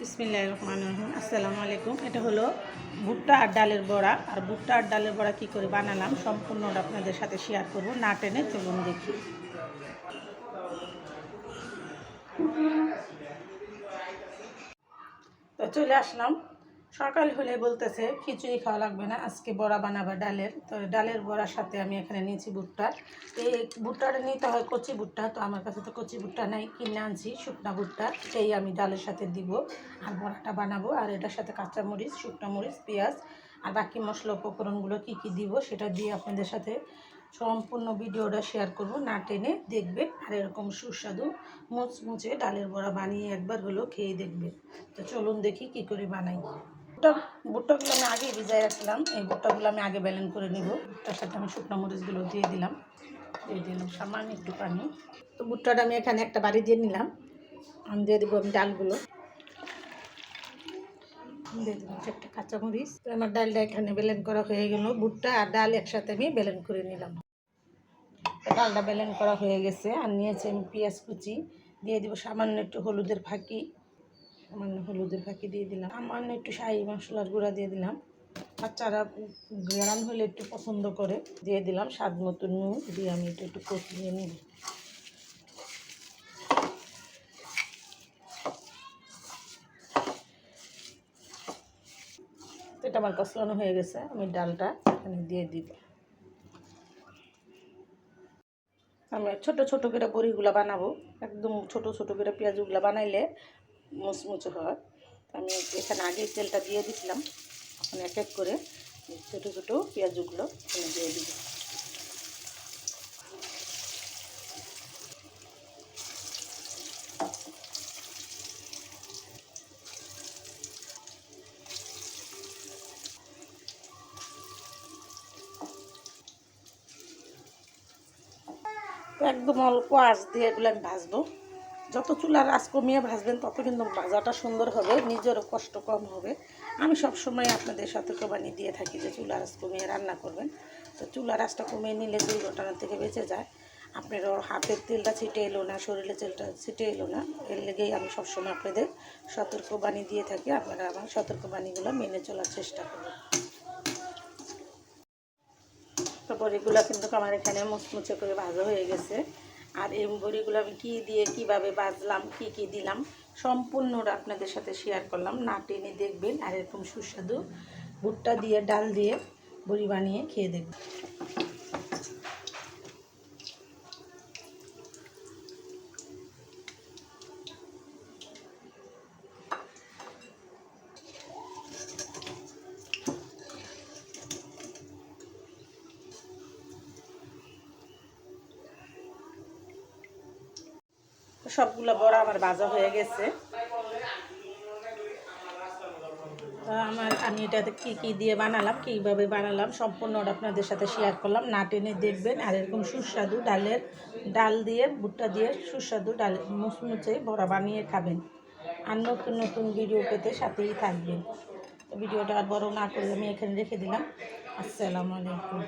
বিসমিল্লাহির রহমানির রহিম। আসসালামু আলাইকুম। এটা হলো ভুট্টা আর ডালের বড়া। আর ভুট্টা আর ডালের বড়া কী করে বানালাম সম্পূর্ণটা আপনাদের সাথে শেয়ার করব। না টেনে চলুন দেখি। তো চলে আসলাম। সকাল হলে বলতেছে খিচুড়ি খাওয়া লাগবে না, আজকে বড়া বানাবে ডালের। তো ডালের বড়ার সাথে আমি এখানে নিয়েছি ভুট্টা। এই ভুট্টাটা নিতে হয় কচি ভুট্টা, তো আমার কাছে তো কচি ভুট্টা নাই, কিনে আনছি শুকনা ভুট্টা। সেই আমি ডালের সাথে দিব আর বড়াটা বানাবো। আর এটার সাথে কাঁচামরিচ, শুকনো মরিচ, পেঁয়াজ আর বাকি মশলা উপকরণগুলো কী কী দিব সেটা দিয়ে আপনাদের সাথে সম্পূর্ণ ভিডিওটা শেয়ার করব। না টেনে দেখবে আর এরকম সুস্বাদু মুচমুচে ডালের বড়া বানিয়ে একবার হলো খেয়ে দেখবে। তো চলুন দেখি কি করে বানাই। ভুট্টাগুলো আমি আগে ভিজাই রাখলাম। এই ভুট্টাগুলো আমি আগে ব্যালেন্স করে নিব। তার সাথে আমি শুকনো মরিচগুলো দিয়ে দিলাম সামান্য একটু পানি। তো ভুট্টাটা আমি এখানে একটা বাড়ি দিয়ে নিলাম। আমি দিয়ে দেবো আমি ডালগুলো, দিয়ে দেবো একটা কাঁচামরিচ। তো আমার ডালটা এখানে ব্যালেন্স করা হয়ে গেল। ভুট্টা আর ডাল একসাথে আমি ব্যালেন্স করে নিলাম। ডালটা ব্যালেন্স করা হয়ে গেছে। আর নিয়েছি আমি পেঁয়াজ কুচি, দিয়ে দিব সামান্য একটু হলুদের ফাঁকি, দিয়ে দিলাম। সামান্য একটু শাহি মশলার গুঁড়া দিয়ে দিলাম। বাচ্চারা গরম হলে একটু পছন্দ করে, দিয়ে দিলাম স্বাদ মতো নুন, দিয়ে আমি একটু কষিয়ে নিব। এটা আমার কষলানো হয়ে গেছে। আমি ডালটা এখানে দিয়ে দিব। আমি ছোট ছোট করে বড়িগুলো বানাবো, একদম ছোট ছোট করে পেঁয়াজগুলো বানাইলে মুচমুচে হয়। আমি এখানে আগে তেলটা দিয়ে দিছিলাম। এখন এক এক করে ছোটো ছোটো পেঁয়াজগুলো এখানে দিয়ে দিব। একদম অল্প আঁচ দিয়ে এগুলো আমি ভাজবো। যত চুলার আঁচ কমিয়ে ভাজবেন তত কিন্তু ভাজাটা সুন্দর হবে, নিজেরও কষ্ট কম হবে। আমি সব সময় আপনাদের সতর্কবাণী দিয়ে থাকি যে চুলার আঁচ কমিয়ে রান্না করবেন। তো চুলার আঁচটা কমিয়ে নিলে দুর্ঘটনা থেকে বেঁচে যায়। আপনার হাতের তেলটা ছিটে এলো না, শরীরে তেলটা ছিটে এলো না, এর লেগেই আমি সবসময় আপনাদের সতর্কবাণী দিয়ে থাকি। আপনারা আমার সতর্কবাণীগুলো মেনে চলার চেষ্টা করবেন। তো বড়িগুলো কিন্তু আমার এখানে মুচমুচে করে ভাজা হয়ে গেছে। আর এই বড়িগুলো আমি কী দিয়ে কীভাবে ভাজলাম, কী কী দিলাম সম্পূর্ণটা আপনাদের সাথে শেয়ার করলাম। না টেনে দেখবেন আর এরকম সুস্বাদু ভুট্টা দিয়ে ডাল দিয়ে বড়ি বানিয়ে খেয়ে দেখবেন। সবগুলো বড়া আমার ভাজা হয়ে গেছে। আমি এটাতে কী কী দিয়ে বানালাম, কীভাবে বানালাম সম্পূর্ণটা আপনাদের সাথে শেয়ার করলাম। না টেনে দেখবেন আর এরকম সুস্বাদু ডাল দিয়ে ভুট্টা দিয়ে সুস্বাদু ডাল মুচমুচে বড়া বানিয়ে খাবেন। আর নতুন নতুন ভিডিও পেতে সাথেই থাকবেন। ভিডিওটা আর বড় না করে আমি এখানে রেখে দিলাম। আসসালামু আলাইকুম।